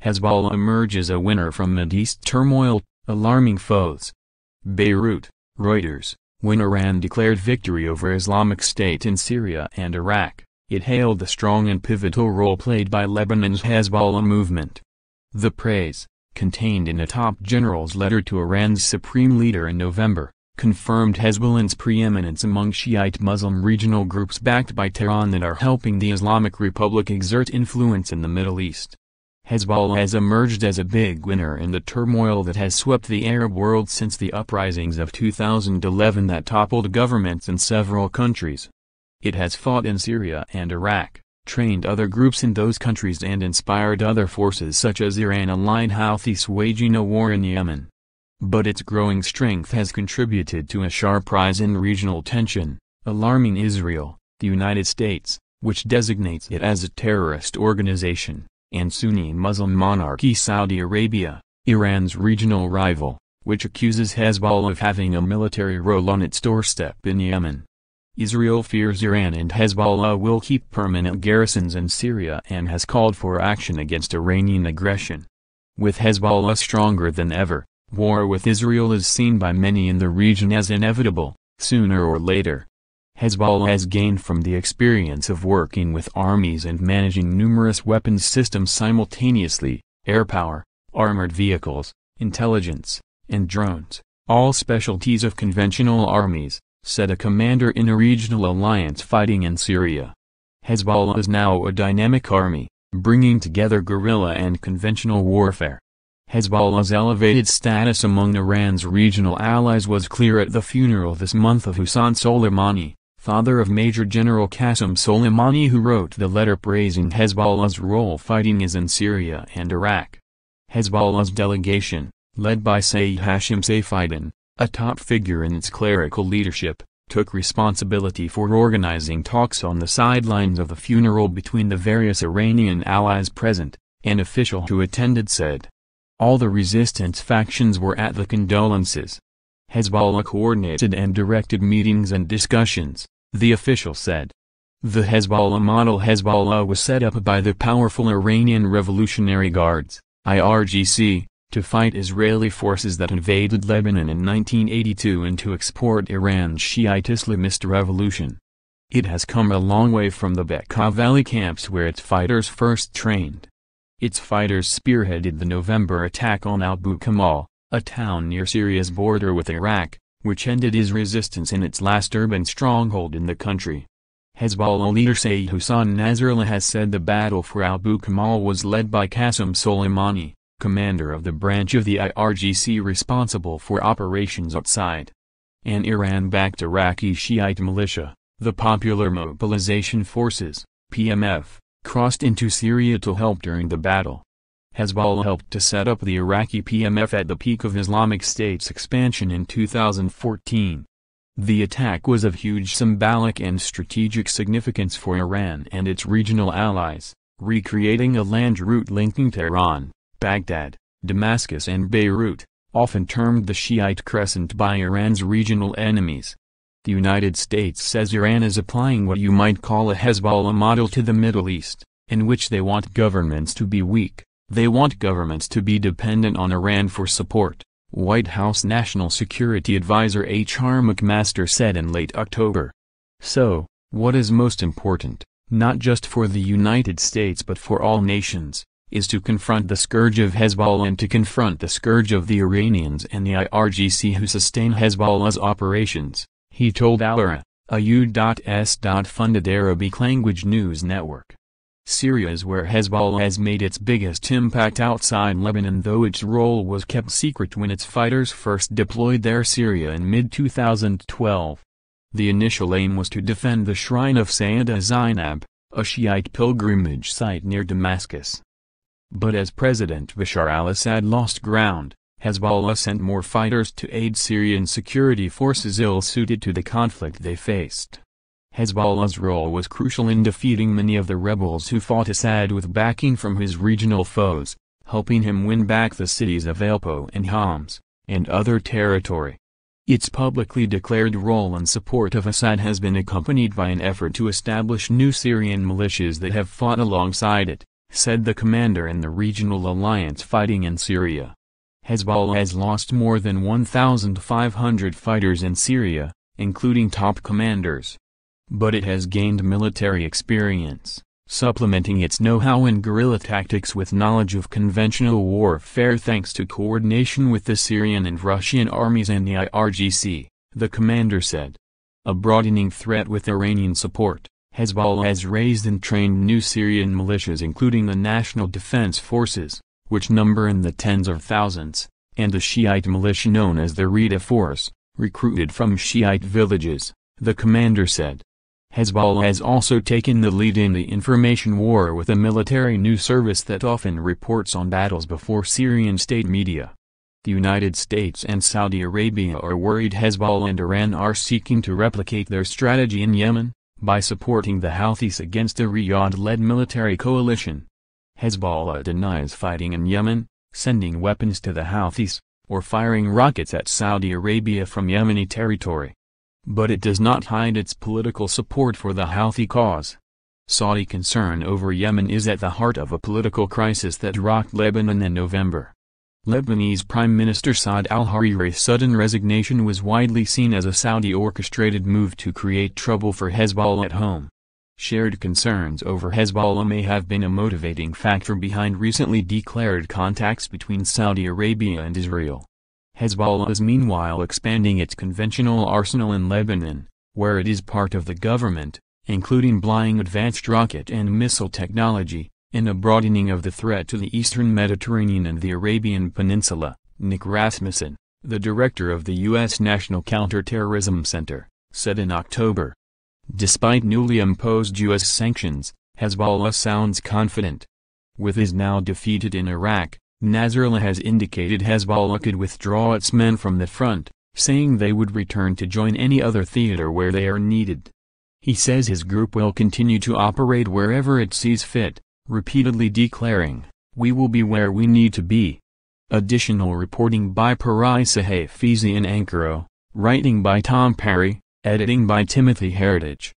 Hezbollah emerges a winner from Mideast turmoil, alarming foes. BEIRUT, Reuters. When Iran declared victory over Islamic State in Syria and Iraq, it hailed the strong and pivotal role played by Lebanon's Hezbollah movement. The praise, contained in a top general's letter to Iran's supreme leader in November, confirmed Hezbollah's preeminence among Shiite Muslim regional groups backed by Tehran that are helping the Islamic Republic exert influence in the Middle East. Hezbollah has emerged as a big winner in the turmoil that has swept the Arab world since the uprisings of 2011 that toppled governments in several countries. It has fought in Syria and Iraq, trained other groups in those countries and inspired other forces such as Iran-allied Houthis waging a war in Yemen. But its growing strength has contributed to a sharp rise in regional tension, alarming Israel, the United States, which designates it as a terrorist organization, and Sunni Muslim monarchy Saudi Arabia, Iran's regional rival, which accuses Hezbollah of having a military role on its doorstep in Yemen. Israel fears Iran and Hezbollah will keep permanent garrisons in Syria and has called for action against Iranian aggression. With Hezbollah stronger than ever, war with Israel is seen by many in the region as inevitable, sooner or later. Hezbollah has gained from the experience of working with armies and managing numerous weapons systems simultaneously, air power, armored vehicles, intelligence, and drones, all specialties of conventional armies, said a commander in a regional alliance fighting in Syria. Hezbollah is now a dynamic army, bringing together guerrilla and conventional warfare. Hezbollah's elevated status among Iran's regional allies was clear at the funeral this month of Hassan Soleimani, father of Major General Qasem Soleimani, who wrote the letter praising Hezbollah's role fighting in Syria and Iraq. Hezbollah's delegation, led by Sayyid Hashim Safieddin, a top figure in its clerical leadership, took responsibility for organizing talks on the sidelines of the funeral between the various Iranian allies present. An official who attended said, "All the resistance factions were at the condolences. Hezbollah coordinated and directed meetings and discussions," the official said. The Hezbollah model Hezbollah was set up by the powerful Iranian Revolutionary Guards, IRGC, to fight Israeli forces that invaded Lebanon in 1982 and to export Iran's Shiite Islamist revolution. It has come a long way from the Bekaa Valley camps where its fighters first trained. Its fighters spearheaded the November attack on Abu Kamal, a town near Syria's border with Iraq, which ended its resistance in its last urban stronghold in the country. Hezbollah leader Sayyid Hassan Nasrallah has said the battle for Abu Kamal was led by Qasem Soleimani, commander of the branch of the IRGC responsible for operations outside. An Iran-backed Iraqi Shiite militia, the Popular Mobilization Forces, PMF, crossed into Syria to help during the battle. Hezbollah helped to set up the Iraqi PMF at the peak of Islamic State's expansion in 2014. The attack was of huge symbolic and strategic significance for Iran and its regional allies, recreating a land route linking Tehran, Baghdad, Damascus and Beirut, often termed the Shiite Crescent by Iran's regional enemies. The United States says Iran is applying what you might call a Hezbollah model to the Middle East, in which they want governments to be weak, they want governments to be dependent on Iran for support, White House National Security Advisor H.R. McMaster said in late October. So, what is most important, not just for the United States but for all nations, is to confront the scourge of Hezbollah and to confront the scourge of the Iranians and the IRGC who sustain Hezbollah's operations, he told Al-Ara, a U.S.-funded Arabic-language news network. Syria is where Hezbollah has made its biggest impact outside Lebanon, though its role was kept secret when its fighters first deployed there Syria in mid-2012. The initial aim was to defend the shrine of Sayyida Zainab, a Shiite pilgrimage site near Damascus. But as President Bashar al-Assad lost ground, Hezbollah sent more fighters to aid Syrian security forces ill-suited to the conflict they faced. Hezbollah's role was crucial in defeating many of the rebels who fought Assad with backing from his regional foes, helping him win back the cities of Aleppo and Homs, and other territory. Its publicly declared role in support of Assad has been accompanied by an effort to establish new Syrian militias that have fought alongside it, said the commander in the regional alliance fighting in Syria. Hezbollah has lost more than 1,500 fighters in Syria, including top commanders. But it has gained military experience, supplementing its know-how in guerrilla tactics with knowledge of conventional warfare thanks to coordination with the Syrian and Russian armies and the IRGC, the commander said. A broadening threat with Iranian support, Hezbollah has raised and trained new Syrian militias including the National Defense Forces, which number in the tens of thousands, and the Shiite militia known as the Rida Force, recruited from Shiite villages, the commander said. Hezbollah has also taken the lead in the information war with a military news service that often reports on battles before Syrian state media. The United States and Saudi Arabia are worried Hezbollah and Iran are seeking to replicate their strategy in Yemen, by supporting the Houthis against a Riyadh-led military coalition. Hezbollah denies fighting in Yemen, sending weapons to the Houthis, or firing rockets at Saudi Arabia from Yemeni territory. But it does not hide its political support for the Houthi cause. Saudi concern over Yemen is at the heart of a political crisis that rocked Lebanon in November. Lebanese Prime Minister Saad al-Hariri's sudden resignation was widely seen as a Saudi-orchestrated move to create trouble for Hezbollah at home. Shared concerns over Hezbollah may have been a motivating factor behind recently declared contacts between Saudi Arabia and Israel. Hezbollah is meanwhile expanding its conventional arsenal in Lebanon, where it is part of the government, including applying advanced rocket and missile technology, in a broadening of the threat to the eastern Mediterranean and the Arabian Peninsula. Nick Rasmussen, the director of the U.S. National Counterterrorism Center, said in October. Despite newly imposed U.S. sanctions, Hezbollah sounds confident. With is now defeated in Iraq, Nasrallah has indicated Hezbollah could withdraw its men from the front, saying they would return to join any other theater where they are needed. He says his group will continue to operate wherever it sees fit, repeatedly declaring, "We will be where we need to be." Additional reporting by Parisa Hafizi in Ankara, writing by Tom Perry, editing by Timothy Heritage.